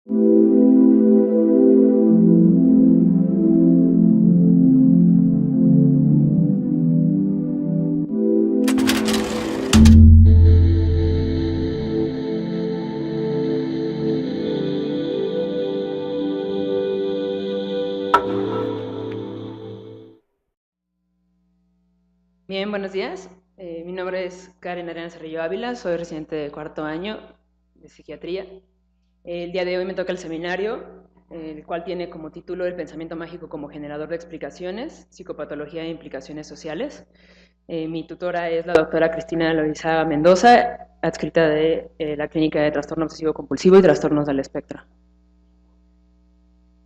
Bien, buenos días. Mi nombre es Karen Arena Cerrillo Ávila, soy residente de cuarto año de psiquiatría. El día de hoy me toca el seminario, el cual tiene como título El pensamiento mágico como generador de explicaciones, psicopatología e implicaciones sociales. Mi tutora es la doctora Cristina Loizaga Mendoza, adscrita de la Clínica de Trastorno Obsesivo Compulsivo y Trastornos del Espectro.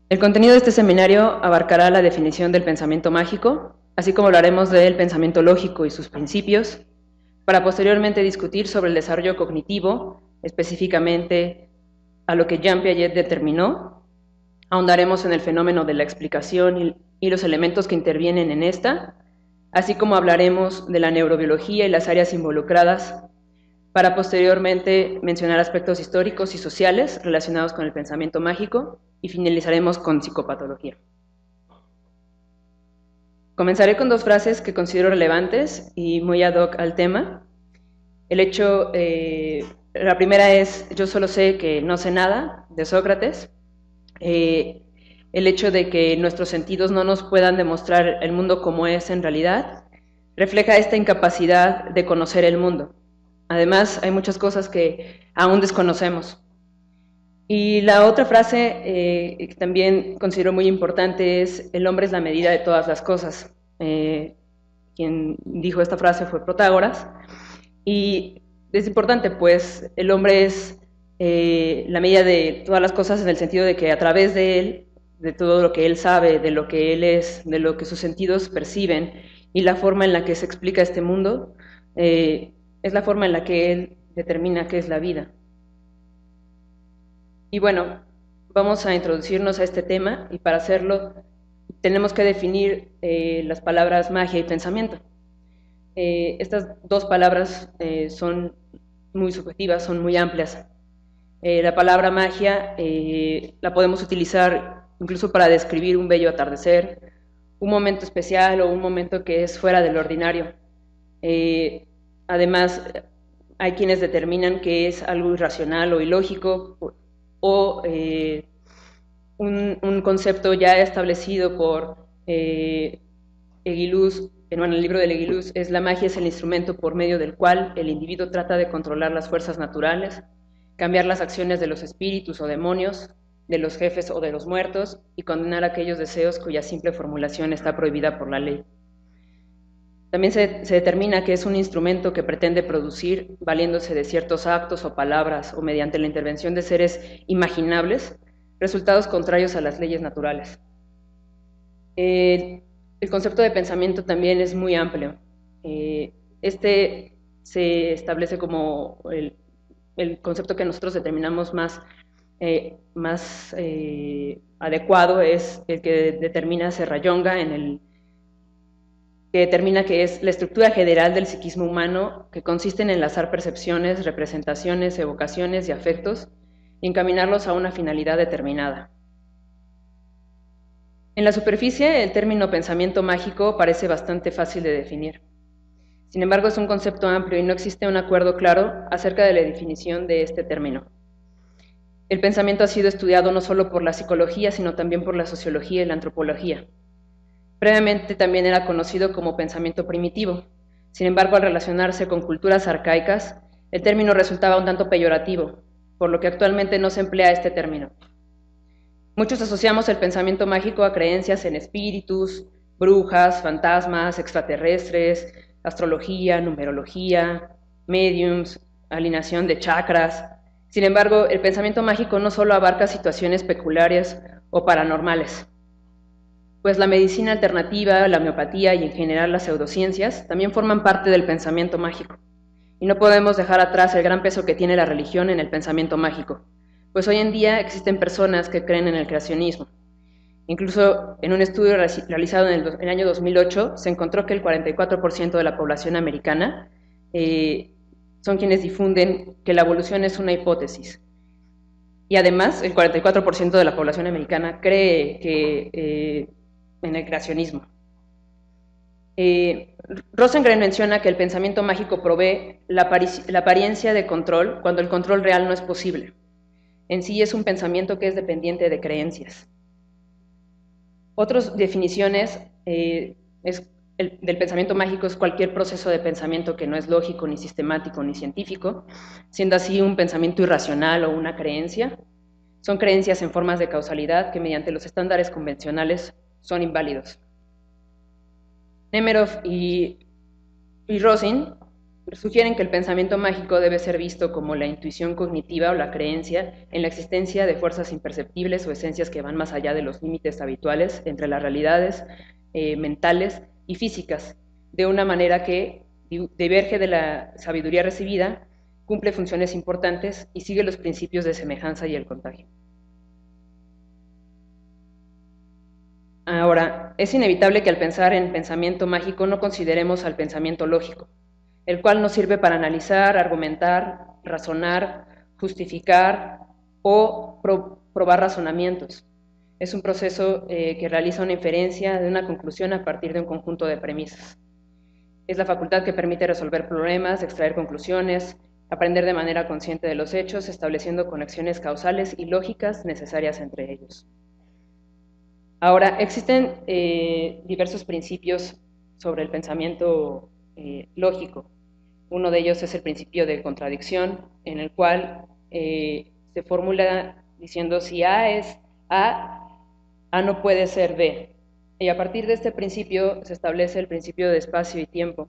El contenido de este seminario abarcará la definición del pensamiento mágico, así como hablaremos del pensamiento lógico y sus principios, para posteriormente discutir sobre el desarrollo cognitivo, específicamente a lo que Jean Piaget determinó. Ahondaremos en el fenómeno de la explicación y los elementos que intervienen en esta, así como hablaremos de la neurobiología y las áreas involucradas, para posteriormente mencionar aspectos históricos y sociales relacionados con el pensamiento mágico y finalizaremos con psicopatología. Comenzaré con dos frases que considero relevantes y muy ad hoc al tema. La primera es, yo solo sé que no sé nada, de Sócrates. El hecho de que nuestros sentidos no nos puedan demostrar el mundo como es en realidad, refleja esta incapacidad de conocer el mundo. Además, hay muchas cosas que aún desconocemos. Y la otra frase que también considero muy importante es, el hombre es la medida de todas las cosas. Quien dijo esta frase fue Protágoras. Y es importante, pues el hombre es la medida de todas las cosas en el sentido de que a través de él, de todo lo que él sabe, de lo que él es, de lo que sus sentidos perciben y la forma en la que se explica este mundo, es la forma en la que él determina qué es la vida. Y bueno, vamos a introducirnos a este tema y para hacerlo tenemos que definir las palabras magia y pensamiento. Estas dos palabras son muy subjetivas, son muy amplias. La palabra magia la podemos utilizar incluso para describir un bello atardecer, un momento especial o un momento que es fuera del ordinario. Además, hay quienes determinan que es algo irracional o ilógico o un concepto ya establecido por Aguiluz, en el libro de Aguiluz, es la magia es el instrumento por medio del cual el individuo trata de controlar las fuerzas naturales, cambiar las acciones de los espíritus o demonios, de los jefes o de los muertos, y condenar aquellos deseos cuya simple formulación está prohibida por la ley. También se determina que es un instrumento que pretende producir, valiéndose de ciertos actos o palabras o mediante la intervención de seres imaginables, resultados contrarios a las leyes naturales. El concepto de pensamiento también es muy amplio. Este se establece como el concepto que nosotros determinamos más adecuado, es el que determina Serrallonga, que determina que es la estructura general del psiquismo humano, que consiste en enlazar percepciones, representaciones, evocaciones y afectos y encaminarlos a una finalidad determinada. En la superficie, el término pensamiento mágico parece bastante fácil de definir. Sin embargo, es un concepto amplio y no existe un acuerdo claro acerca de la definición de este término. El pensamiento ha sido estudiado no solo por la psicología, sino también por la sociología y la antropología. Previamente también era conocido como pensamiento primitivo. Sin embargo, al relacionarse con culturas arcaicas, el término resultaba un tanto peyorativo, por lo que actualmente no se emplea este término. Muchos asociamos el pensamiento mágico a creencias en espíritus, brujas, fantasmas, extraterrestres, astrología, numerología, mediums, alineación de chakras. Sin embargo, el pensamiento mágico no solo abarca situaciones peculiares o paranormales, pues la medicina alternativa, la homeopatía y en general las pseudociencias también forman parte del pensamiento mágico. Y no podemos dejar atrás el gran peso que tiene la religión en el pensamiento mágico, pues hoy en día existen personas que creen en el creacionismo. Incluso en un estudio realizado en el año 2008 se encontró que el 44% de la población americana son quienes difunden que la evolución es una hipótesis. Y además, el 44% de la población americana cree que, en el creacionismo. Rosengren menciona que el pensamiento mágico provee la apariencia de control cuando el control real no es posible. En sí es un pensamiento que es dependiente de creencias. Otras definiciones del pensamiento mágico es cualquier proceso de pensamiento que no es lógico, ni sistemático, ni científico, siendo así un pensamiento irracional o una creencia. Son creencias en formas de causalidad que mediante los estándares convencionales son inválidos. Nemerov y Rosin sugieren que el pensamiento mágico debe ser visto como la intuición cognitiva o la creencia en la existencia de fuerzas imperceptibles o esencias que van más allá de los límites habituales entre las realidades mentales y físicas, de una manera que diverge de la sabiduría recibida, cumple funciones importantes y sigue los principios de semejanza y el contagio. Ahora, es inevitable que al pensar en pensamiento mágico no consideremos al pensamiento lógico, el cual nos sirve para analizar, argumentar, razonar, justificar o probar razonamientos. Es un proceso que realiza una inferencia de una conclusión a partir de un conjunto de premisas. Es la facultad que permite resolver problemas, extraer conclusiones, aprender de manera consciente de los hechos, estableciendo conexiones causales y lógicas necesarias entre ellos. Ahora, existen diversos principios sobre el pensamiento lógico. Uno de ellos es el principio de contradicción, en el cual se formula diciendo si A es A no puede ser B. Y a partir de este principio se establece el principio de espacio y tiempo,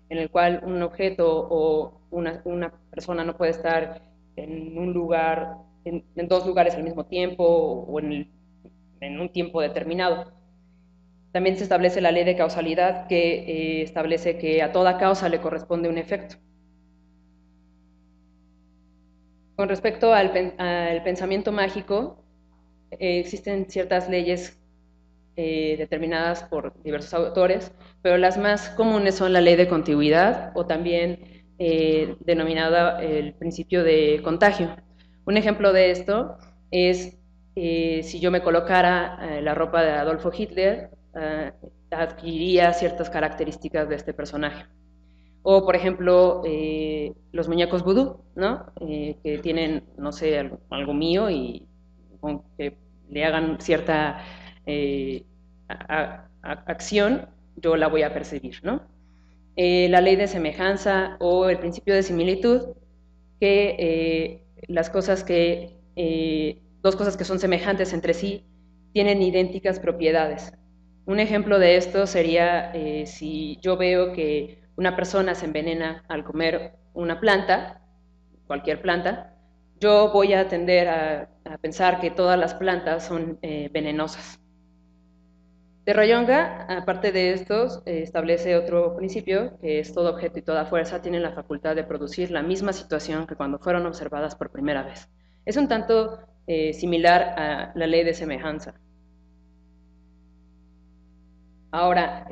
en el cual un objeto o una persona no puede estar en un lugar, en dos lugares al mismo tiempo o en un tiempo determinado. También se establece la ley de causalidad que establece que a toda causa le corresponde un efecto. Con respecto al pensamiento mágico, existen ciertas leyes determinadas por diversos autores, pero las más comunes son la ley de contigüidad o también denominada el principio de contagio. Un ejemplo de esto es si yo me colocara la ropa de Adolfo Hitler, adquiriría ciertas características de este personaje. O, por ejemplo, los muñecos vudú, ¿no? Que tienen, no sé, algo mío y con que le hagan cierta acción, yo la voy a percibir, ¿no? La ley de semejanza o el principio de similitud, que las cosas que dos cosas que son semejantes entre sí tienen idénticas propiedades. Un ejemplo de esto sería si yo veo que una persona se envenena al comer una planta, cualquier planta, yo voy a tender a pensar que todas las plantas son venenosas. De Rayonga, aparte de estos, establece otro principio, que es todo objeto y toda fuerza tienen la facultad de producir la misma situación que cuando fueron observadas por primera vez. Es un tanto similar a la ley de semejanza. Ahora,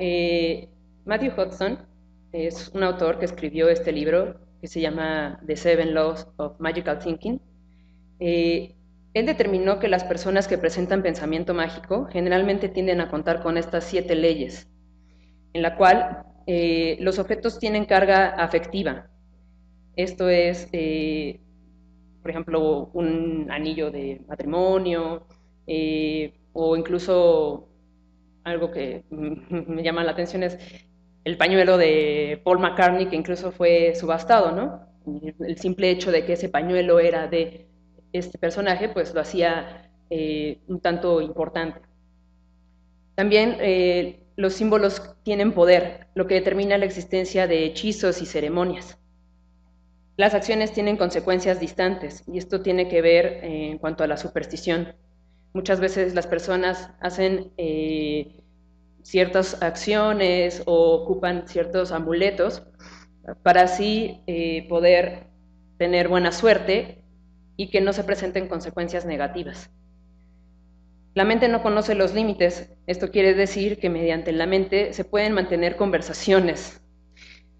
Matthew Hudson es un autor que escribió este libro que se llama The Seven Laws of Magical Thinking. Él determinó que las personas que presentan pensamiento mágico generalmente tienden a contar con estas 7 leyes, en la cual los objetos tienen carga afectiva. Esto es, por ejemplo, un anillo de matrimonio o incluso algo que me llama la atención es el pañuelo de Paul McCartney, que incluso fue subastado, ¿no? El simple hecho de que ese pañuelo era de este personaje, pues lo hacía un tanto importante. También los símbolos tienen poder, lo que determina la existencia de hechizos y ceremonias. Las acciones tienen consecuencias distantes, y esto tiene que ver en cuanto a la superstición. Muchas veces las personas hacen ciertas acciones o ocupan ciertos amuletos para así poder tener buena suerte y que no se presenten consecuencias negativas. La mente no conoce los límites. Esto quiere decir que mediante la mente se pueden mantener conversaciones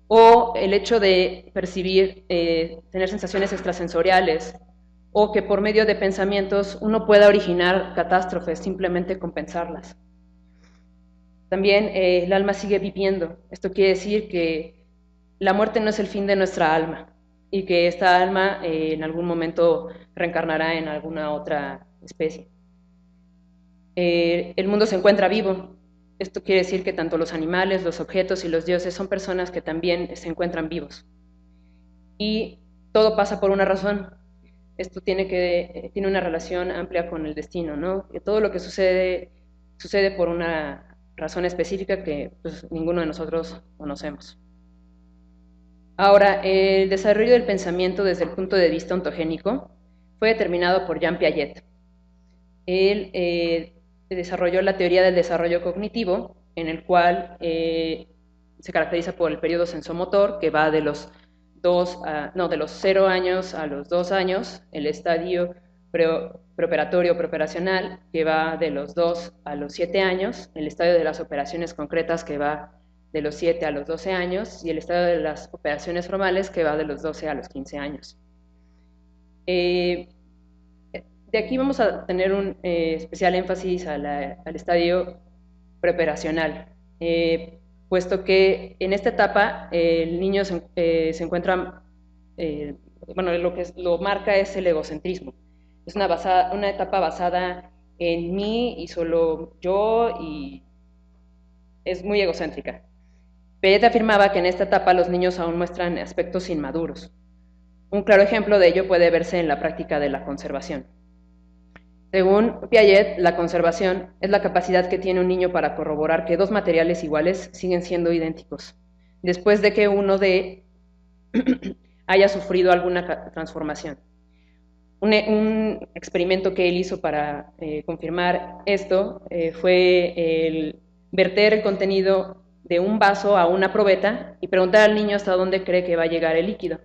o el hecho de percibir, tener sensaciones extrasensoriales o que por medio de pensamientos uno pueda originar catástrofes simplemente con pensarlas. También el alma sigue viviendo. Esto quiere decir que la muerte no es el fin de nuestra alma y que esta alma en algún momento reencarnará en alguna otra especie. El mundo se encuentra vivo. Esto quiere decir que tanto los animales, los objetos y los dioses son personas que también se encuentran vivos. Y todo pasa por una razón. Esto tiene una relación amplia con el destino, ¿no? Que todo lo que sucede por una razón específica que pues, ninguno de nosotros conocemos. Ahora, el desarrollo del pensamiento desde el punto de vista ontogénico fue determinado por Jean Piaget. Él desarrolló la teoría del desarrollo cognitivo, en el cual se caracteriza por el periodo sensomotor, que va de los 0 años a los 2 años, el estadio preoperatorio preoperacional, que va de los 2 a los 7 años, el estadio de las operaciones concretas, que va de los 7 a los 12 años, y el estadio de las operaciones formales, que va de los 12 a los 15 años. De aquí vamos a tener un especial énfasis al estadio preoperacional, puesto que en esta etapa el niño se encuentra, bueno, lo que lo marca es el egocentrismo. Es una etapa basada en mí y solo yo, y es muy egocéntrica. Piaget afirmaba que en esta etapa los niños aún muestran aspectos inmaduros. Un claro ejemplo de ello puede verse en la práctica de la conservación. Según Piaget, la conservación es la capacidad que tiene un niño para corroborar que dos materiales iguales siguen siendo idénticos, después de que uno de haya sufrido alguna transformación. Un experimento que él hizo para confirmar esto fue el verter el contenido de un vaso a una probeta y preguntar al niño hasta dónde cree que va a llegar el líquido.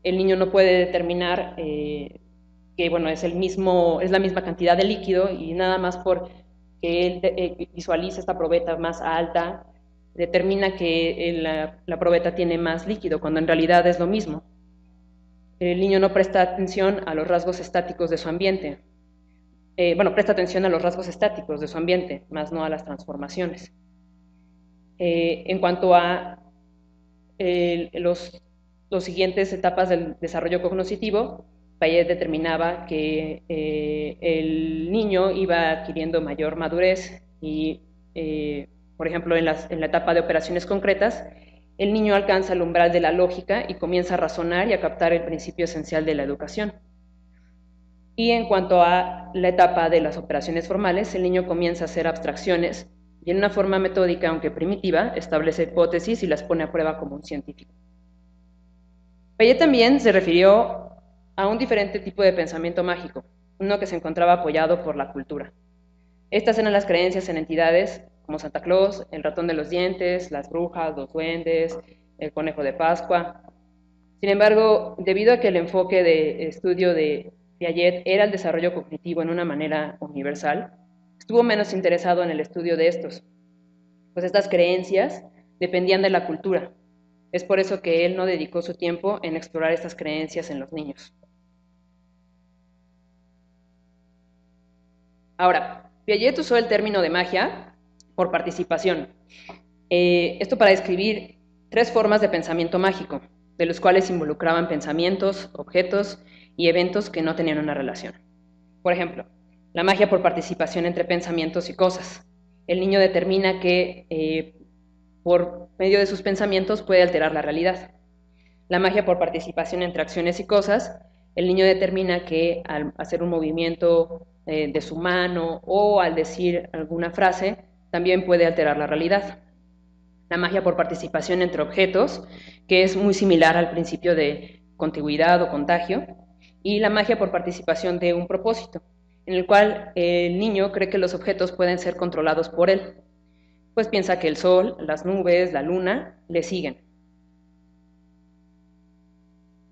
El niño no puede determinar que bueno, es la misma cantidad de líquido, y nada más por que él visualiza esta probeta más alta, determina que la probeta tiene más líquido, cuando en realidad es lo mismo. El niño no presta atención a los rasgos estáticos de su ambiente. Presta atención a los rasgos estáticos de su ambiente, más no a las transformaciones. En cuanto a los siguientes etapas del desarrollo cognitivo, Piaget determinaba que el niño iba adquiriendo mayor madurez y, por ejemplo, en la etapa de operaciones concretas, el niño alcanza el umbral de la lógica y comienza a razonar y a captar el principio esencial de la educación. Y en cuanto a la etapa de las operaciones formales, el niño comienza a hacer abstracciones y en una forma metódica, aunque primitiva, establece hipótesis y las pone a prueba como un científico. Piaget también se refirió a un diferente tipo de pensamiento mágico, uno que se encontraba apoyado por la cultura. Estas eran las creencias en entidades como Santa Claus, el ratón de los dientes, las brujas, los duendes, el conejo de Pascua. Sin embargo, debido a que el enfoque de estudio de Piaget era el desarrollo cognitivo en una manera universal, estuvo menos interesado en el estudio de estos, pues estas creencias dependían de la cultura. Es por eso que él no dedicó su tiempo en explorar estas creencias en los niños. Ahora, Piaget usó el término de magia por participación. Esto para describir 3 formas de pensamiento mágico, de los cuales involucraban pensamientos, objetos y eventos que no tenían una relación. Por ejemplo, la magia por participación entre pensamientos y cosas. El niño determina que por medio de sus pensamientos puede alterar la realidad. La magia por participación entre acciones y cosas. El niño determina que al hacer un movimiento de su mano o al decir alguna frase, también puede alterar la realidad. La magia por participación entre objetos, que es muy similar al principio de contigüidad o contagio, y la magia por participación de un propósito, en el cual el niño cree que los objetos pueden ser controlados por él, pues piensa que el sol, las nubes, la luna le siguen.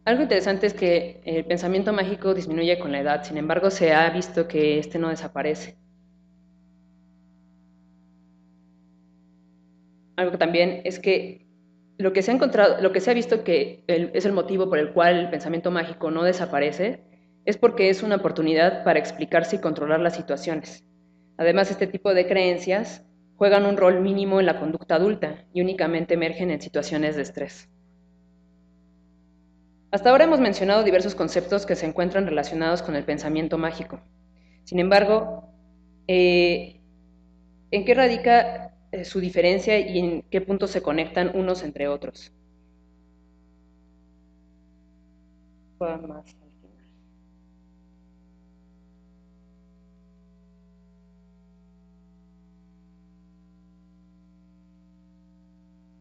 Algo interesante es que el pensamiento mágico disminuye con la edad, sin embargo se ha visto que este no desaparece. Algo también es que lo que se ha visto que es el motivo por el cual el pensamiento mágico no desaparece, es porque es una oportunidad para explicarse y controlar las situaciones. Además, este tipo de creencias juegan un rol mínimo en la conducta adulta y únicamente emergen en situaciones de estrés. Hasta ahora hemos mencionado diversos conceptos que se encuentran relacionados con el pensamiento mágico. Sin embargo, ¿en qué radica su diferencia y en qué puntos se conectan unos entre otros? Más.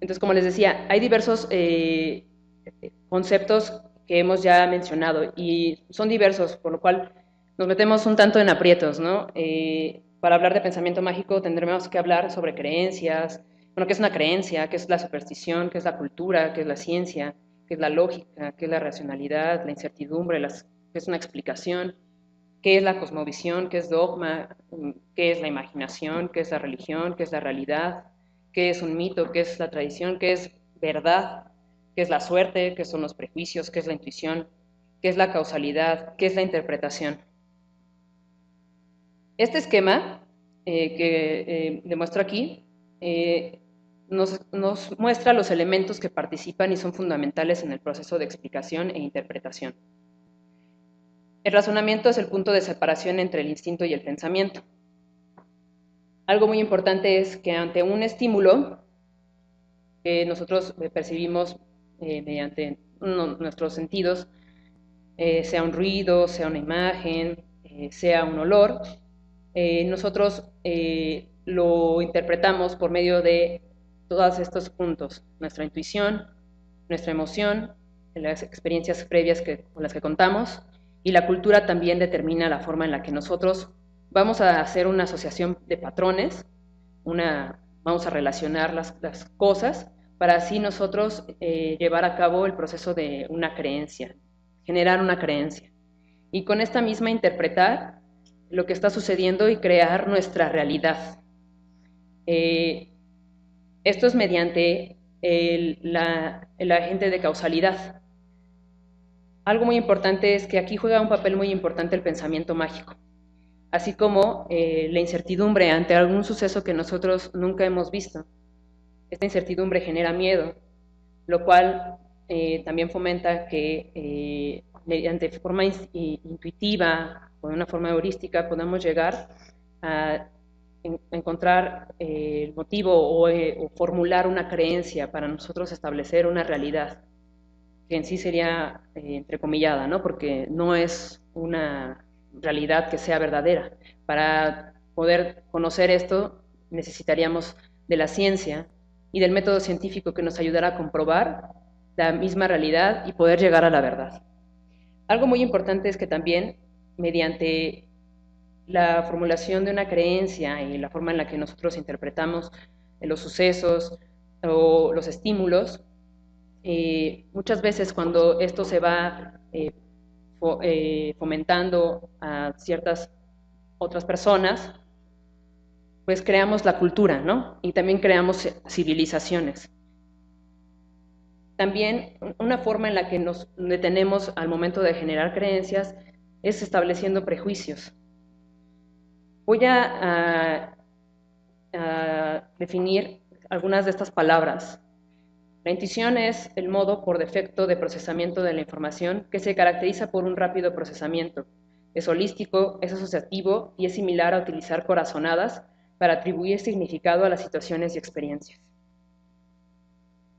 Entonces, como les decía, hay diversos conceptos que hemos ya mencionado y son diversos, por lo cual nos metemos un tanto en aprietos, ¿no? Para hablar de pensamiento mágico tendremos que hablar sobre creencias, bueno, qué es una creencia, qué es la superstición, qué es la cultura, qué es la ciencia, qué es la lógica, qué es la racionalidad, la incertidumbre, qué es una explicación, qué es la cosmovisión, qué es dogma, qué es la imaginación, qué es la religión, qué es la realidad, qué es un mito, qué es la tradición, qué es verdad, qué es la suerte, qué son los prejuicios, qué es la intuición, qué es la causalidad, qué es la interpretación. Este esquema que demuestro aquí nos muestra los elementos que participan y son fundamentales en el proceso de explicación e interpretación. El razonamiento es el punto de separación entre el instinto y el pensamiento. Algo muy importante es que ante un estímulo que nosotros percibimos mediante nuestros sentidos, sea un ruido, sea una imagen, sea un olor, nosotros lo interpretamos por medio de todos estos puntos, nuestra intuición, nuestra emoción, las experiencias previas con las que contamos, y la cultura también determina la forma en la que nosotros vamos a hacer una asociación de patrones, vamos a relacionar las cosas para así nosotros llevar a cabo el proceso de una creencia, generar una creencia. Y con esta misma interpretar lo que está sucediendo y crear nuestra realidad. Esto es mediante el agente de causalidad. Algo muy importante es que aquí juega un papel muy importante el pensamiento mágico, así como la incertidumbre ante algún suceso que nosotros nunca hemos visto. Esta incertidumbre genera miedo, lo cual también fomenta que mediante forma intuitiva o de una forma heurística podamos llegar a encontrar el motivo o formular una creencia para nosotros establecer una realidad que en sí sería entrecomillada, ¿no? Porque no es una realidad que sea verdadera. Para poder conocer esto necesitaríamos de la ciencia y del método científico que nos ayudara a comprobar la misma realidad y poder llegar a la verdad. Algo muy importante es que también mediante la formulación de una creencia y la forma en la que nosotros interpretamos los sucesos o los estímulos, muchas veces cuando esto se va fomentando a ciertas otras personas, pues creamos la cultura, ¿no? Y también creamos civilizaciones. También una forma en la que nos detenemos al momento de generar creencias es estableciendo prejuicios. Voy a definir algunas de estas palabras. La intuición es el modo por defecto de procesamiento de la información que se caracteriza por un rápido procesamiento. Es holístico, es asociativo y es similar a utilizar corazonadas para atribuir significado a las situaciones y experiencias.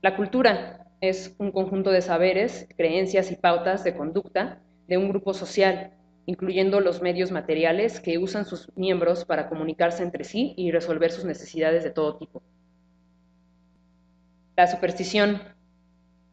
La cultura es un conjunto de saberes, creencias y pautas de conducta de un grupo social, incluyendo los medios materiales que usan sus miembros para comunicarse entre sí y resolver sus necesidades de todo tipo. La superstición,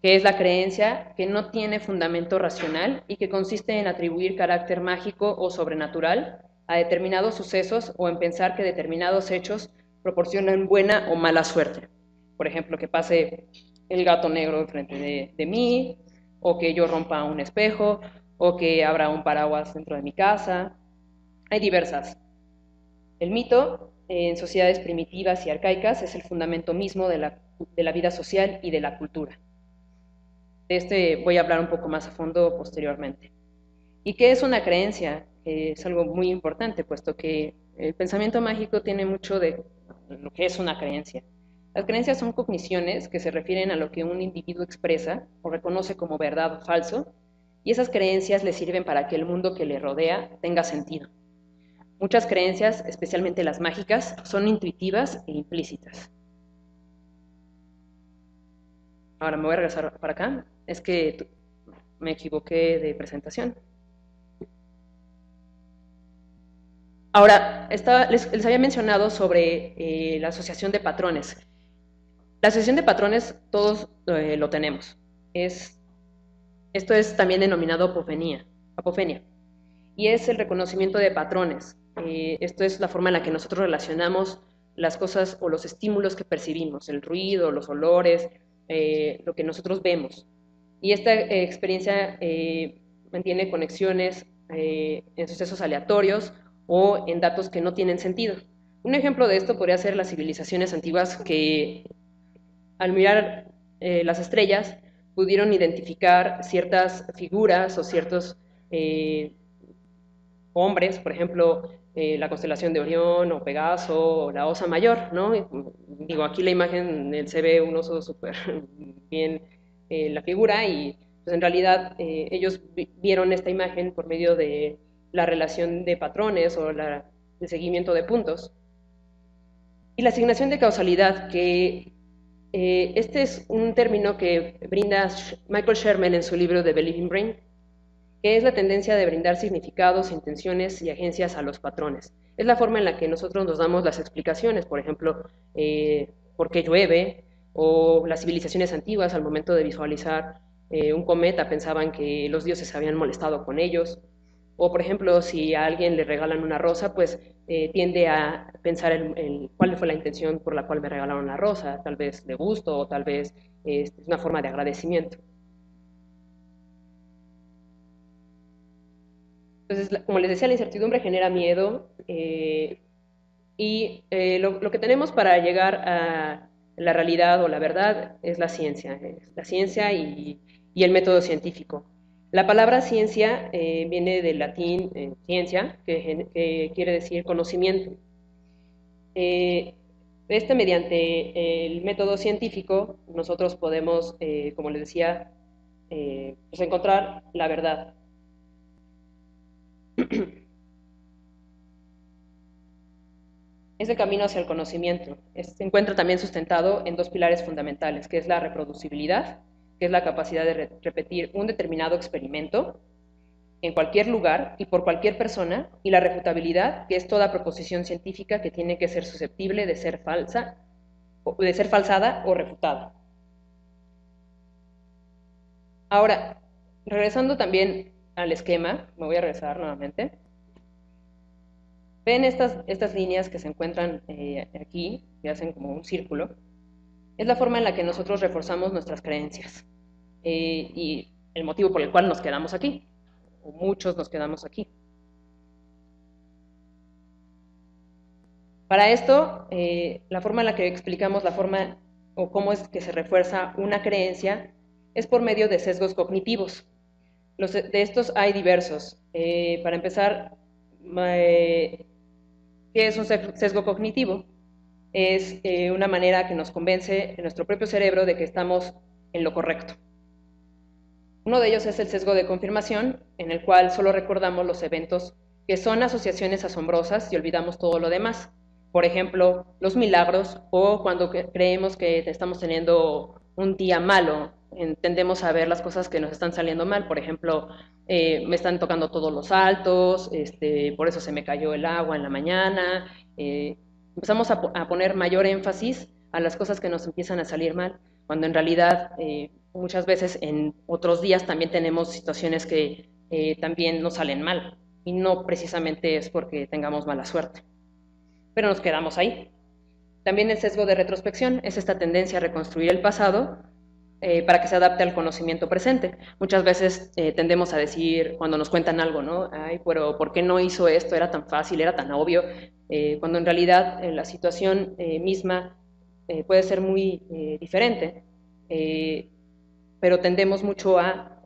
que es la creencia que no tiene fundamento racional y que consiste en atribuir carácter mágico o sobrenatural a determinados sucesos o en pensar que determinados hechos proporcionan buena o mala suerte. Por ejemplo, que pase el gato negro enfrente de mí, o que yo rompa un espejo, o que abra un paraguas dentro de mi casa. Hay diversas. El mito, en sociedades primitivas y arcaicas, es el fundamento mismo de la vida social y de la cultura. De este voy a hablar un poco más a fondo posteriormente. ¿Y qué es una creencia? Es algo muy importante, puesto que el pensamiento mágico tiene mucho de lo que es una creencia. Las creencias son cogniciones que se refieren a lo que un individuo expresa o reconoce como verdad o falso, y esas creencias le sirven para que el mundo que le rodea tenga sentido. Muchas creencias, especialmente las mágicas, son intuitivas e implícitas. Ahora me voy a regresar para acá. Es que me equivoqué de presentación. Ahora, les había mencionado sobre la asociación de patrones. La asociación de patrones todos lo tenemos. Esto es también denominado apofenia, y es el reconocimiento de patrones. Esto es la forma en la que nosotros relacionamos las cosas o los estímulos que percibimos, el ruido, los olores, lo que nosotros vemos. Y esta experiencia mantiene conexiones en sucesos aleatorios o en datos que no tienen sentido. Un ejemplo de esto podría ser las civilizaciones antiguas que al mirar las estrellas pudieron identificar ciertas figuras o ciertos hombres, por ejemplo, la constelación de Orión o Pegaso o la Osa Mayor, ¿no? Digo, aquí la imagen, se ve un oso súper bien la figura y pues en realidad ellos vieron esta imagen por medio de la relación de patrones o el seguimiento de puntos. Y la asignación de causalidad, que este es un término que brinda Michael Sherman en su libro The Believing Brain, que es la tendencia de brindar significados, intenciones y agencias a los patrones. Es la forma en la que nosotros nos damos las explicaciones, por ejemplo, por qué llueve, o las civilizaciones antiguas al momento de visualizar un cometa pensaban que los dioses habían molestado con ellos, o por ejemplo, si a alguien le regalan una rosa, pues tiende a pensar cuál fue la intención por la cual me regalaron la rosa, tal vez de gusto o tal vez es una forma de agradecimiento. Entonces, como les decía, la incertidumbre genera miedo y lo que tenemos para llegar a la realidad o la verdad es la ciencia y el método científico. La palabra ciencia viene del latín ciencia, que quiere decir conocimiento. Eh, mediante el método científico, nosotros podemos, como les decía, pues encontrar la verdad. Ese camino hacia el conocimiento se encuentra también sustentado en dos pilares fundamentales, que es la reproducibilidad, que es la capacidad de repetir un determinado experimento en cualquier lugar y por cualquier persona, y la refutabilidad, que es toda proposición científica que tiene que ser susceptible de ser falsa, de ser falsada o refutada. Ahora, regresando también al esquema, me voy a regresar nuevamente. Ven estas líneas que se encuentran aquí, que hacen como un círculo. Es la forma en la que nosotros reforzamos nuestras creencias y el motivo por el cual nos quedamos aquí, o muchos nos quedamos aquí. Para esto, la forma en la que explicamos la forma o cómo es que se refuerza una creencia es por medio de sesgos cognitivos. De estos hay diversos. Para empezar, ¿qué es un sesgo cognitivo? Es una manera que nos convence en nuestro propio cerebro de que estamos en lo correcto. Uno de ellos es el sesgo de confirmación, en el cual solo recordamos los eventos que son asociaciones asombrosas y olvidamos todo lo demás. Por ejemplo, los milagros o cuando creemos que estamos teniendo un día malo, tendemos a ver las cosas que nos están saliendo mal. Por ejemplo, me están tocando todos los altos, por eso se me cayó el agua en la mañana. Empezamos a poner mayor énfasis a las cosas que nos empiezan a salir mal, cuando en realidad muchas veces en otros días también tenemos situaciones que también nos salen mal y no precisamente es porque tengamos mala suerte, pero nos quedamos ahí. También el sesgo de retrospección es esta tendencia a reconstruir el pasado para que se adapte al conocimiento presente. Muchas veces tendemos a decir, cuando nos cuentan algo, ¿no? Ay, pero ¿por qué no hizo esto? Era tan fácil, era tan obvio, cuando en realidad la situación misma puede ser muy diferente, pero tendemos mucho a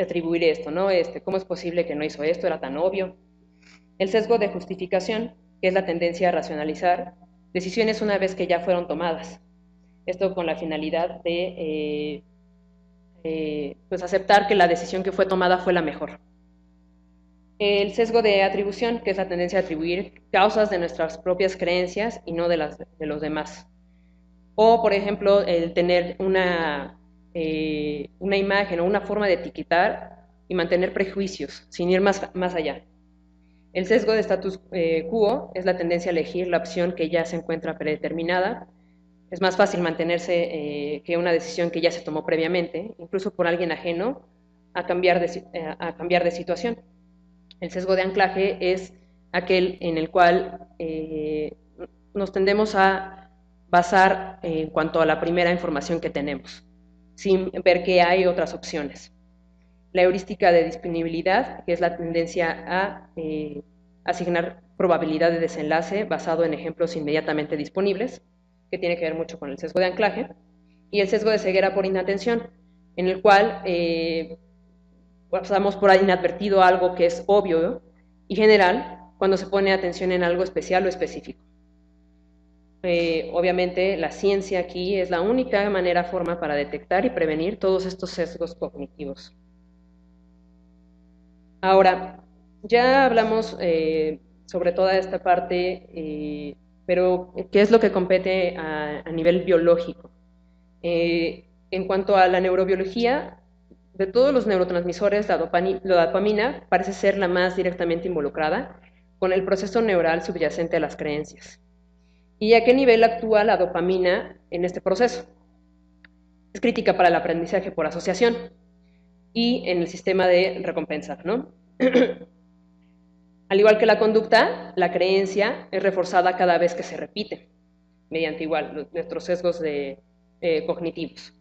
atribuir esto, ¿no? ¿Cómo es posible que no hizo esto? Era tan obvio. El sesgo de justificación, que es la tendencia a racionalizar decisiones una vez que ya fueron tomadas. Esto con la finalidad de pues aceptar que la decisión que fue tomada fue la mejor. El sesgo de atribución, que es la tendencia a atribuir causas de nuestras propias creencias y no de las de los demás. O, por ejemplo, el tener una imagen o una forma de etiquetar y mantener prejuicios, sin ir más allá. El sesgo de status quo es la tendencia a elegir la opción que ya se encuentra predeterminada. Es más fácil mantenerse que una decisión que ya se tomó previamente, incluso por alguien ajeno, a cambiar de situación. El sesgo de anclaje es aquel en el cual nos tendemos a basar en cuanto a la primera información que tenemos, sin ver que hay otras opciones. La heurística de disponibilidad, que es la tendencia a asignar probabilidad de desenlace basado en ejemplos inmediatamente disponibles, que tiene que ver mucho con el sesgo de anclaje, y el sesgo de ceguera por inatención, en el cual pasamos por inadvertido algo que es obvio y general cuando se pone atención en algo especial o específico. Obviamente la ciencia aquí es la única forma para detectar y prevenir todos estos sesgos cognitivos. Ahora, ya hablamos sobre toda esta parte, pero ¿qué es lo que compete a nivel biológico? En cuanto a la neurobiología, de todos los neurotransmisores, la dopamina parece ser la más directamente involucrada con el proceso neural subyacente a las creencias. ¿Y a qué nivel actúa la dopamina en este proceso? Es crítica para el aprendizaje por asociación y en el sistema de recompensa, ¿no? Al igual que la conducta, la creencia es reforzada cada vez que se repite, mediante nuestros sesgos cognitivos.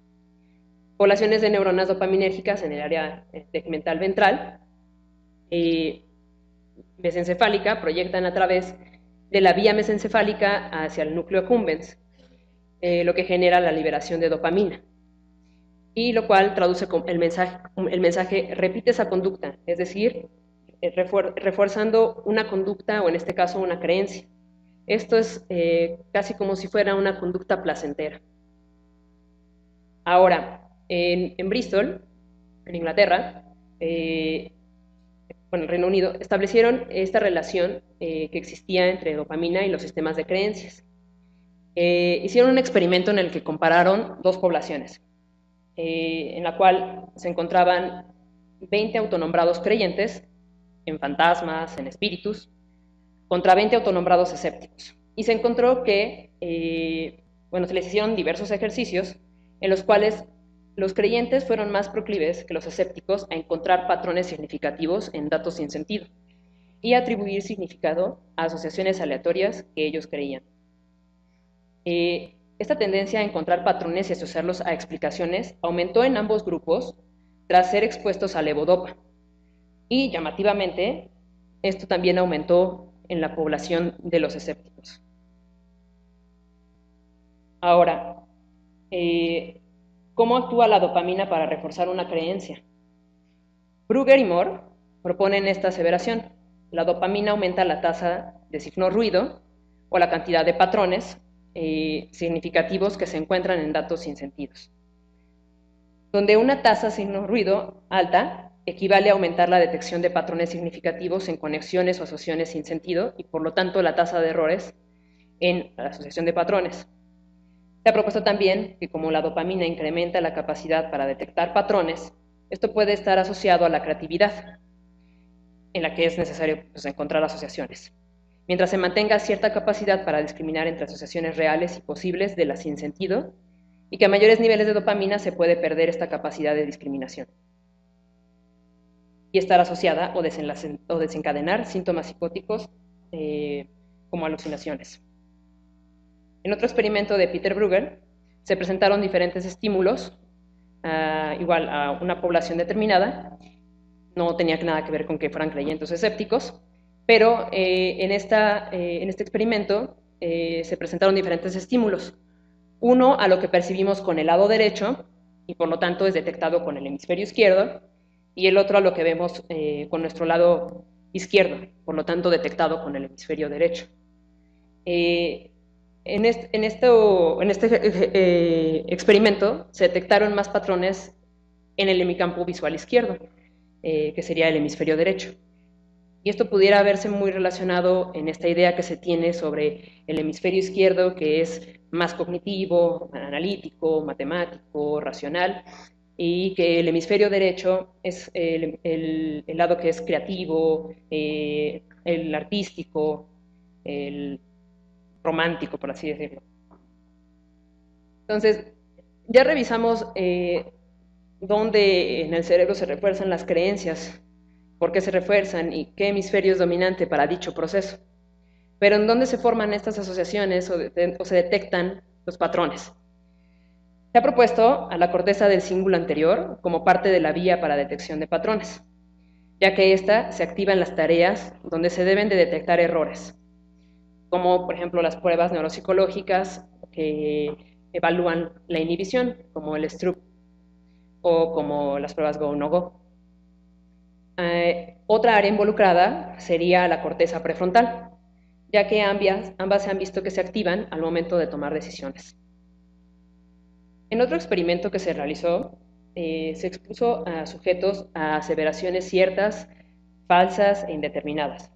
Poblaciones de neuronas dopaminérgicas en el área tegmental ventral mesencefálica proyectan a través de la vía mesencefálica hacia el núcleo accumbens, lo que genera la liberación de dopamina, y lo cual traduce el mensaje repite esa conducta, es decir, refuerzando una conducta o en este caso una creencia. Esto es casi como si fuera una conducta placentera. Ahora, en Bristol, en Inglaterra, el Reino Unido, establecieron esta relación que existía entre dopamina y los sistemas de creencias. Hicieron un experimento en el que compararon dos poblaciones, en la cual se encontraban 20 autonombrados creyentes en fantasmas, en espíritus, contra 20 autonombrados escépticos. Y se encontró que, se les hicieron diversos ejercicios en los cuales los creyentes fueron más proclives que los escépticos a encontrar patrones significativos en datos sin sentido y a atribuir significado a asociaciones aleatorias que ellos creían. Esta tendencia a encontrar patrones y asociarlos a explicaciones aumentó en ambos grupos tras ser expuestos a levodopa. Y llamativamente, esto también aumentó en la población de los escépticos. Ahora, ¿cómo actúa la dopamina para reforzar una creencia? Brugger y Moore proponen esta aseveración. La dopamina aumenta la tasa de signo ruido o la cantidad de patrones significativos que se encuentran en datos sin sentidos. Donde una tasa signo ruido alta equivale a aumentar la detección de patrones significativos en conexiones o asociaciones sin sentido y por lo tanto la tasa de errores en la asociación de patrones. Se ha propuesto también que como la dopamina incrementa la capacidad para detectar patrones, esto puede estar asociado a la creatividad, en la que es necesario encontrar asociaciones, mientras se mantenga cierta capacidad para discriminar entre asociaciones reales y posibles de las sin sentido, y que a mayores niveles de dopamina se puede perder esta capacidad de discriminación y estar asociada o desencadenar síntomas psicóticos como alucinaciones. En otro experimento de Peter Brugger, se presentaron diferentes estímulos, igual a una población determinada, no tenía nada que ver con que fueran creyentes o escépticos, pero en este experimento se presentaron diferentes estímulos. Uno a lo que percibimos con el lado derecho, y por lo tanto es detectado con el hemisferio izquierdo, y el otro a lo que vemos con nuestro lado izquierdo, por lo tanto detectado con el hemisferio derecho. En este experimento se detectaron más patrones en el hemicampo visual izquierdo, que sería el hemisferio derecho. Y esto pudiera verse muy relacionado en esta idea que se tiene sobre el hemisferio izquierdo, que es más cognitivo, analítico, matemático, racional, y que el hemisferio derecho es el lado que es creativo, el artístico, el romántico, por así decirlo. Entonces, ya revisamos dónde en el cerebro se refuerzan las creencias, por qué se refuerzan y qué hemisferio es dominante para dicho proceso. Pero ¿en dónde se forman estas asociaciones o se detectan los patrones? Se ha propuesto a la corteza del cíngulo anterior como parte de la vía para detección de patrones, ya que ésta se activa en las tareas donde se deben de detectar errores, como por ejemplo las pruebas neuropsicológicas que evalúan la inhibición, como el Stroop, o como las pruebas Go-No-Go. Otra área involucrada sería la corteza prefrontal, ya que ambas se han visto que se activan al momento de tomar decisiones. En otro experimento que se realizó, se expuso a sujetos a aseveraciones ciertas, falsas e indeterminadas.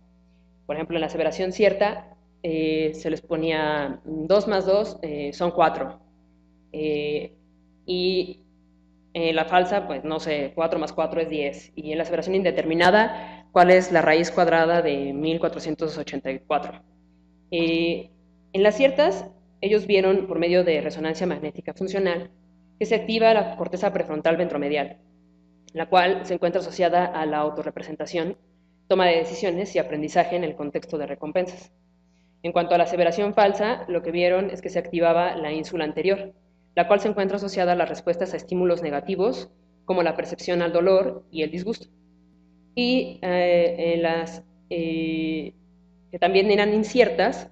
Por ejemplo, en la aseveración cierta se les ponía 2 más 2 son 4. Y en la falsa, pues no sé, 4 más 4 es 10. Y en la aseveración indeterminada, ¿cuál es la raíz cuadrada de 1484? En las ciertas, ellos vieron por medio de resonancia magnética funcional que se activa la corteza prefrontal ventromedial, la cual se encuentra asociada a la autorrepresentación, toma de decisiones y aprendizaje en el contexto de recompensas. En cuanto a la aseveración falsa, lo que vieron es que se activaba la ínsula anterior, la cual se encuentra asociada a las respuestas a estímulos negativos, como la percepción al dolor y el disgusto. Y en las que también eran inciertas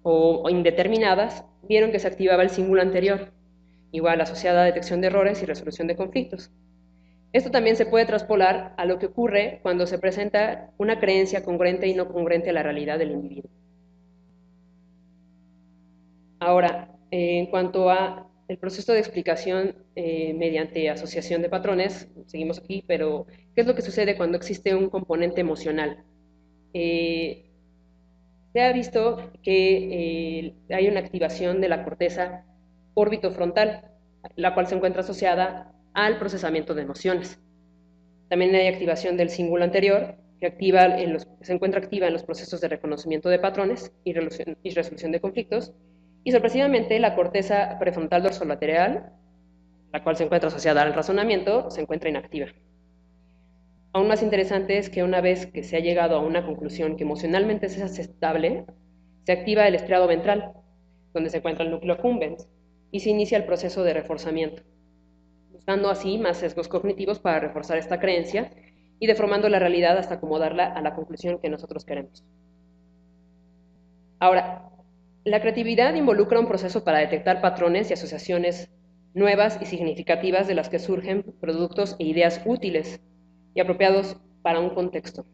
o indeterminadas, vieron que se activaba el cíngulo anterior, igual asociada a detección de errores y resolución de conflictos. Esto también se puede traspolar a lo que ocurre cuando se presenta una creencia congruente y no congruente a la realidad del individuo. Ahora, en cuanto a el proceso de explicación mediante asociación de patrones, seguimos aquí, pero ¿qué es lo que sucede cuando existe un componente emocional? Se ha visto que hay una activación de la corteza órbitofrontal, la cual se encuentra asociada al procesamiento de emociones. También hay activación del cíngulo anterior, que se encuentra activa en los procesos de reconocimiento de patrones y resolución de conflictos, y sorpresivamente la corteza prefrontal dorsolateral, la cual se encuentra asociada al razonamiento, se encuentra inactiva. Aún más interesante es que una vez que se ha llegado a una conclusión que emocionalmente es aceptable, se activa el estriado ventral, donde se encuentra el núcleo accumbens, y se inicia el proceso de reforzamiento, buscando así más sesgos cognitivos para reforzar esta creencia y deformando la realidad hasta acomodarla a la conclusión que nosotros queremos. Ahora, la creatividad involucra un proceso para detectar patrones y asociaciones nuevas y significativas de las que surgen productos e ideas útiles y apropiados para un contexto.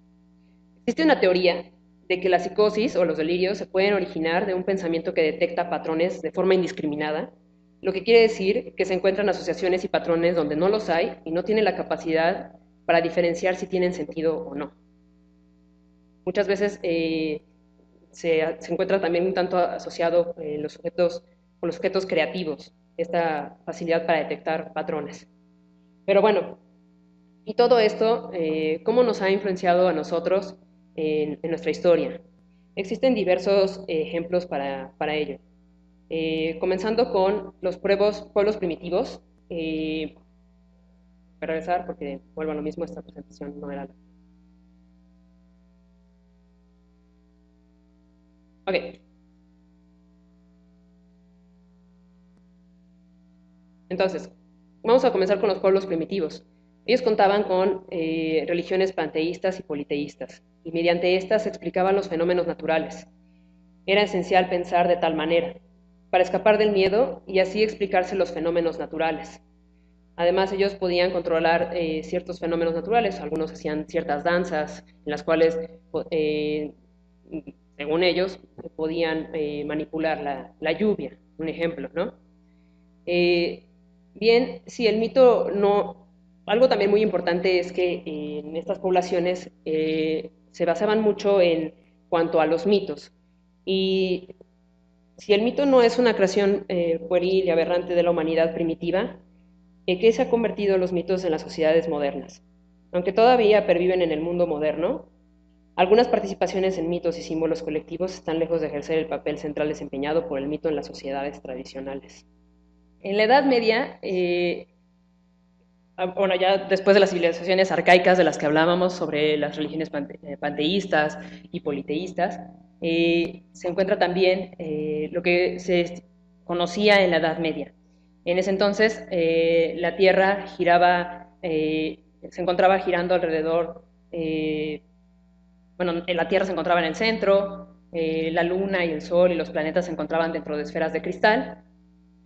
Existe una teoría de que la psicosis o los delirios se pueden originar de un pensamiento que detecta patrones de forma indiscriminada, lo que quiere decir que se encuentran asociaciones y patrones donde no los hay y no tiene la capacidad para diferenciar si tienen sentido o no. Muchas veces se encuentra también un tanto asociado con los sujetos creativos, esta facilidad para detectar patrones. Pero bueno, y todo esto, ¿cómo nos ha influenciado a nosotros en nuestra historia? Existen diversos ejemplos para ello. Comenzando con los pueblos primitivos. Voy a regresar porque vuelvo a lo mismo, esta presentación no era la... Ok. Entonces, vamos a comenzar con los pueblos primitivos. Ellos contaban con religiones panteístas y politeístas, y mediante estas se explicaban los fenómenos naturales. Era esencial pensar de tal manera, para escapar del miedo y así explicarse los fenómenos naturales. Además, ellos podían controlar ciertos fenómenos naturales, algunos hacían ciertas danzas en las cuales, eh, según ellos, podían manipular la lluvia, un ejemplo, ¿no? Eh, Bien, sí, el mito no... Algo también muy importante es que en estas poblaciones se basaban mucho en cuanto a los mitos. Y si el mito no es una creación pueril y aberrante de la humanidad primitiva, ¿qué se ha convertido los mitos en las sociedades modernas? Aunque todavía perviven en el mundo moderno, algunas participaciones en mitos y símbolos colectivos están lejos de ejercer el papel central desempeñado por el mito en las sociedades tradicionales. En la Edad Media, bueno, ya después de las civilizaciones arcaicas de las que hablábamos sobre las religiones panteístas y politeístas, se encuentra también lo que se conocía en la Edad Media. En ese entonces, la Tierra giraba, se encontraba girando alrededor, bueno, la Tierra se encontraba en el centro, la Luna y el Sol y los planetas se encontraban dentro de esferas de cristal.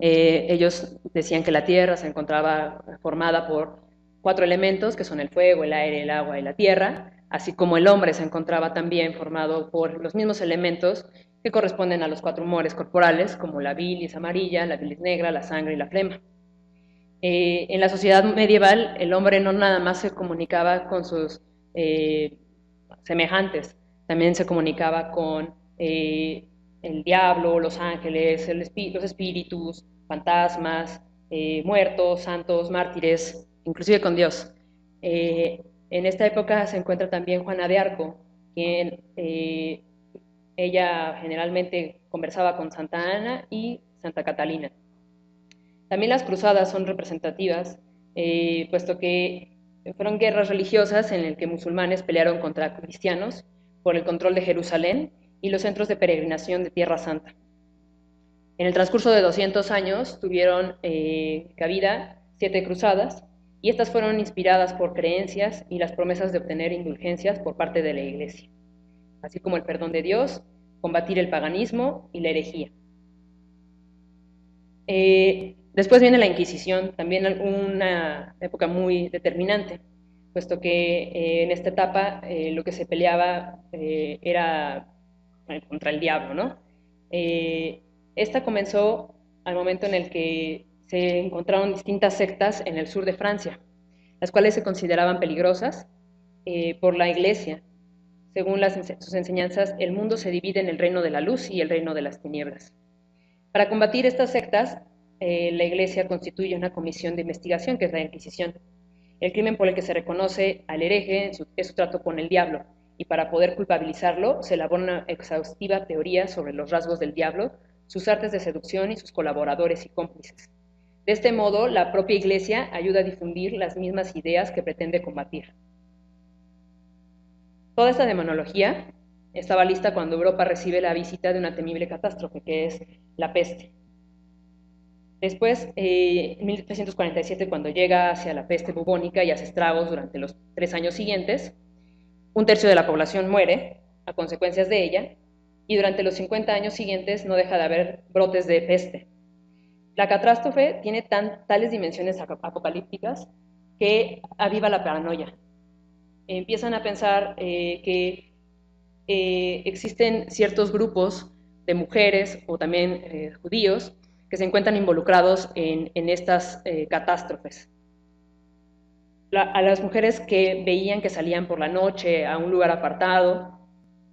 Ellos decían que la Tierra se encontraba formada por 4 elementos, que son el fuego, el aire, el agua y la tierra, así como el hombre se encontraba también formado por los mismos elementos que corresponden a los 4 humores corporales, como la bilis amarilla, la bilis negra, la sangre y la flema. En la sociedad medieval, el hombre no nada más se comunicaba con sus semejantes, también se comunicaba con el diablo, los ángeles, los espíritus, fantasmas, muertos, santos, mártires, inclusive con Dios. En esta época se encuentra también Juana de Arco, quien ella generalmente conversaba con Santa Ana y Santa Catalina. También las cruzadas son representativas, puesto que fueron guerras religiosas en las que musulmanes pelearon contra cristianos por el control de Jerusalén y los centros de peregrinación de Tierra Santa. En el transcurso de 200 años tuvieron cabida 7 cruzadas, y estas fueron inspiradas por creencias y las promesas de obtener indulgencias por parte de la Iglesia, así como el perdón de Dios, combatir el paganismo y la herejía. Después viene la Inquisición, también una época muy determinante, puesto que en esta etapa lo que se peleaba era contra el diablo, ¿no? Esta comenzó al momento en el que se encontraron distintas sectas en el sur de Francia, las cuales se consideraban peligrosas por la Iglesia. Según sus enseñanzas, el mundo se divide en el reino de la luz y el reino de las tinieblas. Para combatir estas sectas, la Iglesia constituye una comisión de investigación, que es la Inquisición. El crimen por el que se reconoce al hereje es su trato con el diablo, y para poder culpabilizarlo se elabora una exhaustiva teoría sobre los rasgos del diablo, sus artes de seducción y sus colaboradores y cómplices. De este modo, la propia Iglesia ayuda a difundir las mismas ideas que pretende combatir. Toda esta demonología estaba lista cuando Europa recibe la visita de una temible catástrofe, que es la peste. Después, en 1347, cuando llega hacia la peste bubónica y hace estragos durante los 3 años siguientes, 1/3 de la población muere a consecuencias de ella, y durante los 50 años siguientes no deja de haber brotes de peste. La catástrofe tiene tales dimensiones apocalípticas que aviva la paranoia. Empiezan a pensar que existen ciertos grupos de mujeres o también judíos que se encuentran involucrados en estas catástrofes. A las mujeres que veían que salían por la noche a un lugar apartado,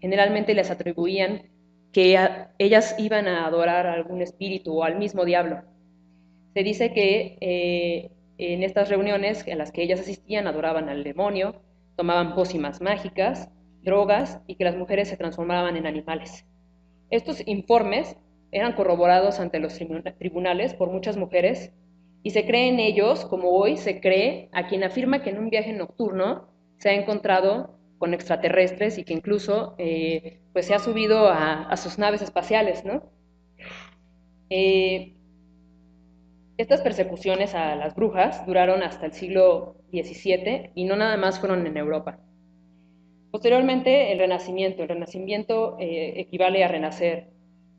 generalmente les atribuían que ellas iban a adorar a algún espíritu o al mismo diablo. Se dice que en estas reuniones en las que ellas asistían adoraban al demonio, tomaban pócimas mágicas, drogas, y que las mujeres se transformaban en animales. Estos informes eran corroborados ante los tribunales por muchas mujeres, y se cree en ellos como hoy se cree a quien afirma que en un viaje nocturno se ha encontrado con extraterrestres y que incluso pues se ha subido a sus naves espaciales, ¿no? Estas persecuciones a las brujas duraron hasta el siglo XVII y no nada más fueron en Europa. Posteriormente, el Renacimiento equivale a renacer.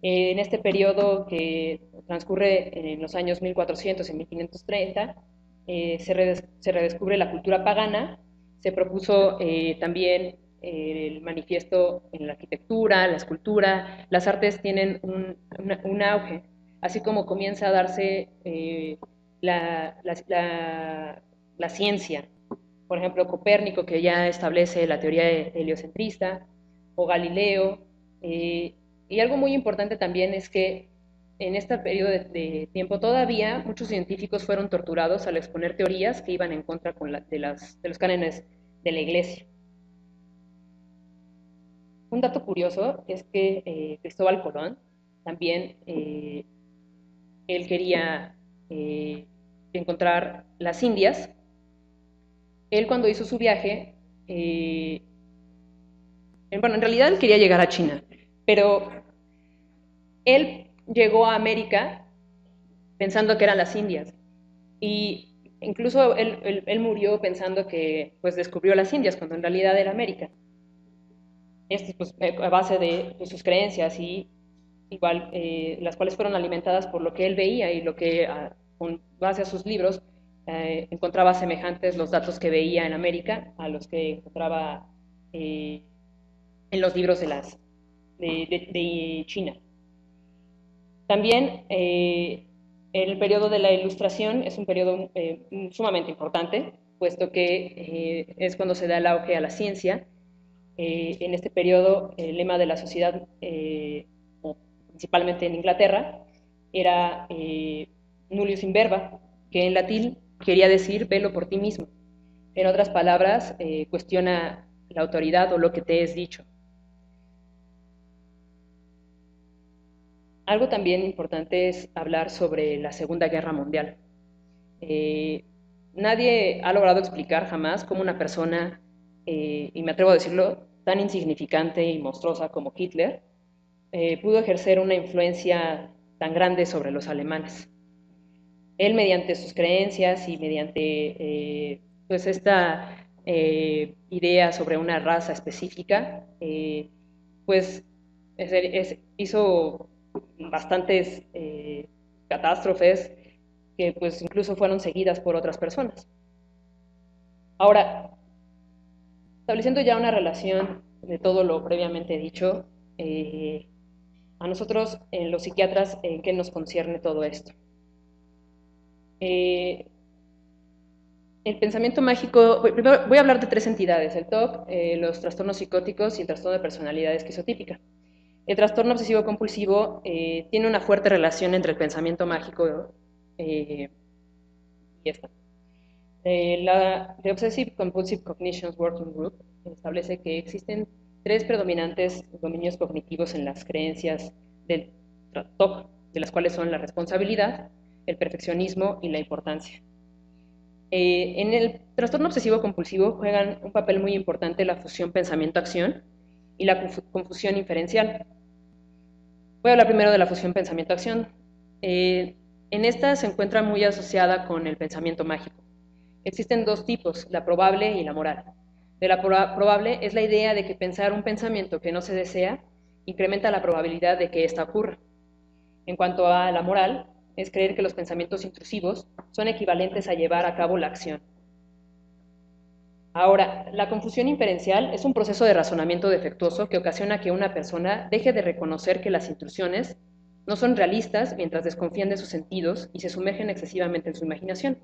En este periodo que transcurre en los años 1400 y 1530, se redescubre la cultura pagana, se propuso también el manifiesto en la arquitectura, la escultura, las artes tienen un auge, así como comienza a darse la, la, la, la ciencia. Por ejemplo, Copérnico, que ya establece la teoría heliocentrista, o Galileo. Y algo muy importante también es que en este periodo de tiempo todavía muchos científicos fueron torturados al exponer teorías que iban en contra de los cánones de la Iglesia. Un dato curioso es que Cristóbal Colón también él quería encontrar las Indias. Él cuando hizo su viaje, bueno, en realidad él quería llegar a China, pero él llegó a América pensando que eran las Indias y incluso él murió pensando que pues descubrió las Indias cuando en realidad era América. Esto pues, a base de sus creencias y igual las cuales fueron alimentadas por lo que él veía y lo que con base a sus libros encontraba semejantes los datos que veía en América a los que encontraba en los libros de China. También el periodo de la Ilustración es un periodo sumamente importante, puesto que es cuando se da el auge a la ciencia. En este periodo, el lema de la sociedad, principalmente en Inglaterra, era nullius in verba, que en latín quería decir velo por ti mismo. En otras palabras, cuestiona la autoridad o lo que te es dicho. Algo también importante es hablar sobre la Segunda Guerra Mundial. Nadie ha logrado explicar jamás cómo una persona, y me atrevo a decirlo, tan insignificante y monstruosa como Hitler, pudo ejercer una influencia tan grande sobre los alemanes. Él, mediante sus creencias y mediante pues esta idea sobre una raza específica, pues hizo bastantes catástrofes que pues incluso fueron seguidas por otras personas. Ahora, estableciendo ya una relación de todo lo previamente dicho, a nosotros, los psiquiatras, ¿en qué nos concierne todo esto? El pensamiento mágico, primero voy a hablar de tres entidades, el TOC, los trastornos psicóticos y el trastorno de personalidad esquizotípica. El trastorno obsesivo compulsivo tiene una fuerte relación entre el pensamiento mágico y esta. La The Obsessive Compulsive Cognitions Working Group establece que existen tres predominantes dominios cognitivos en las creencias del TOC, de las cuales son la responsabilidad, el perfeccionismo y la importancia. En el trastorno obsesivo compulsivo juegan un papel muy importante la fusión pensamiento-acción y la confusión inferencial. Voy a hablar primero de la fusión pensamiento-acción. En esta se encuentra muy asociada con el pensamiento mágico. Existen dos tipos, la probable y la moral. De la probable es la idea de que pensar un pensamiento que no se desea incrementa la probabilidad de que ésta ocurra. En cuanto a la moral, es creer que los pensamientos intrusivos son equivalentes a llevar a cabo la acción. Ahora, la confusión inferencial es un proceso de razonamiento defectuoso que ocasiona que una persona deje de reconocer que las intrusiones no son realistas mientras desconfían de sus sentidos y se sumergen excesivamente en su imaginación.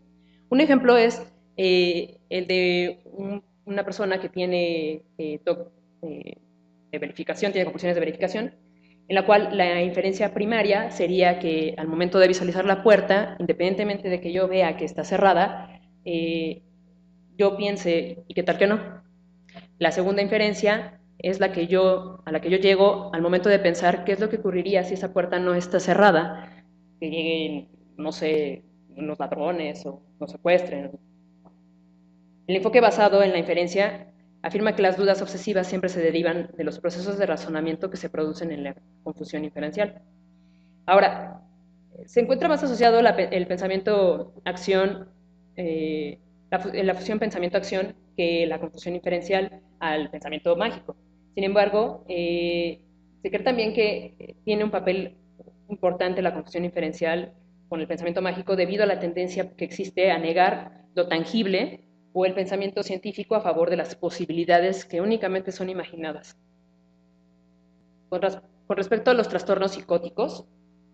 Un ejemplo es el de una persona que tiene de verificación, tiene compulsiones de verificación, en la cual la inferencia primaria sería que al momento de visualizar la puerta, independientemente de que yo vea que está cerrada, yo piense, ¿y qué tal que no? La segunda inferencia es a la que yo llego al momento de pensar qué es lo que ocurriría si esa puerta no está cerrada, que lleguen, no sé, unos ladrones o nos secuestren. El enfoque basado en la inferencia afirma que las dudas obsesivas siempre se derivan de los procesos de razonamiento que se producen en la confusión inferencial. Ahora, se encuentra más asociado el pensamiento-acción, la fusión pensamiento-acción que la confusión inferencial al pensamiento mágico. Sin embargo, se cree también que tiene un papel importante la confusión inferencial con el pensamiento mágico debido a la tendencia que existe a negar lo tangible o el pensamiento científico a favor de las posibilidades que únicamente son imaginadas. Con respecto a los trastornos psicóticos,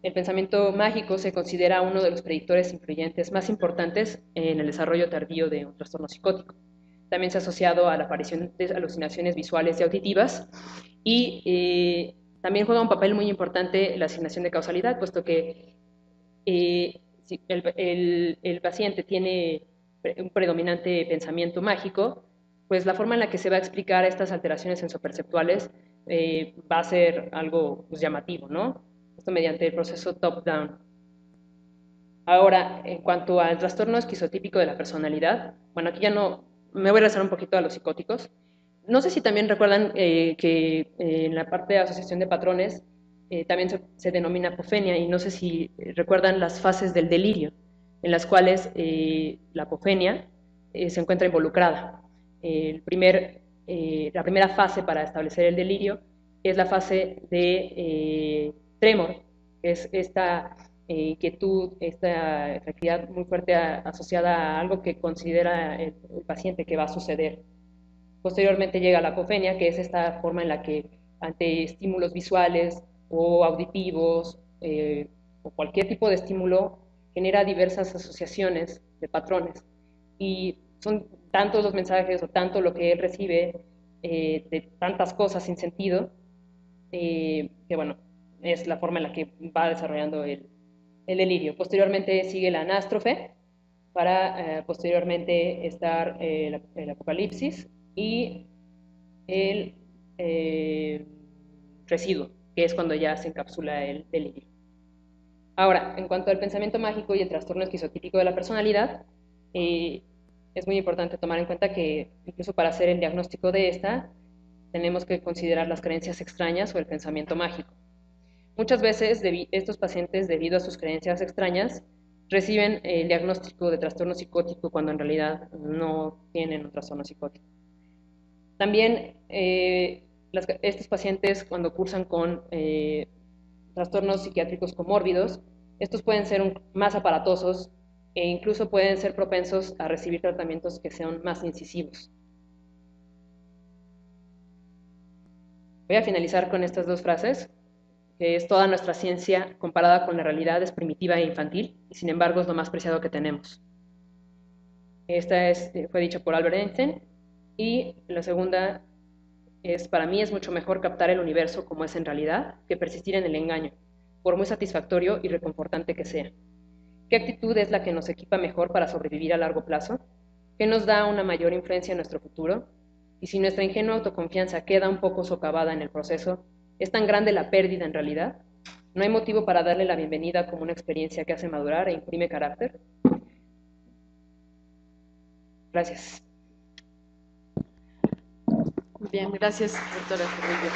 el pensamiento mágico se considera uno de los predictores influyentes más importantes en el desarrollo tardío de un trastorno psicótico. También se ha asociado a la aparición de alucinaciones visuales y auditivas y también juega un papel muy importante la asignación de causalidad, puesto que si el paciente tiene un predominante pensamiento mágico, pues la forma en la que se va a explicar estas alteraciones sensoperceptuales va a ser algo pues, llamativo, ¿no? Esto mediante el proceso top-down. Ahora, en cuanto al trastorno esquizotípico de la personalidad, bueno, aquí ya no, me voy a regresar un poquito a los psicóticos. No sé si también recuerdan que en la parte de asociación de patrones también se denomina apofenia, y no sé si recuerdan las fases del delirio, en las cuales la apofenia se encuentra involucrada. La primera fase para establecer el delirio es la fase de tremor, que es esta inquietud, esta actividad muy fuerte asociada a algo que considera el paciente que va a suceder. Posteriormente llega la apofenia, que es esta forma en la que ante estímulos visuales o auditivos o cualquier tipo de estímulo genera diversas asociaciones de patrones. Y son tantos los mensajes o tanto lo que él recibe de tantas cosas sin sentido, que bueno, es la forma en la que va desarrollando el delirio. Posteriormente sigue la anástrofe, para posteriormente estar el apocalipsis y el residuo, que es cuando ya se encapsula el delirio. Ahora, en cuanto al pensamiento mágico y el trastorno esquizotípico de la personalidad, es muy importante tomar en cuenta que incluso para hacer el diagnóstico de esta, tenemos que considerar las creencias extrañas o el pensamiento mágico. Muchas veces estos pacientes, debido a sus creencias extrañas, reciben el diagnóstico de trastorno psicótico cuando en realidad no tienen un trastorno psicótico. También estos pacientes cuando cursan con trastornos psiquiátricos comórbidos, estos pueden ser más aparatosos e incluso pueden ser propensos a recibir tratamientos que sean más incisivos. Voy a finalizar con estas dos frases, que es: toda nuestra ciencia comparada con la realidad es primitiva e infantil, y sin embargo es lo más preciado que tenemos. Esta fue dicha por Albert Einstein, y la segunda es: para mí es mucho mejor captar el universo como es en realidad que persistir en el engaño, por muy satisfactorio y reconfortante que sea. ¿Qué actitud es la que nos equipa mejor para sobrevivir a largo plazo? ¿Qué nos da una mayor influencia en nuestro futuro? Y si nuestra ingenua autoconfianza queda un poco socavada en el proceso, ¿es tan grande la pérdida en realidad? ¿No hay motivo para darle la bienvenida como una experiencia que hace madurar e imprime carácter? Gracias. Bien, gracias, doctora Carrillo.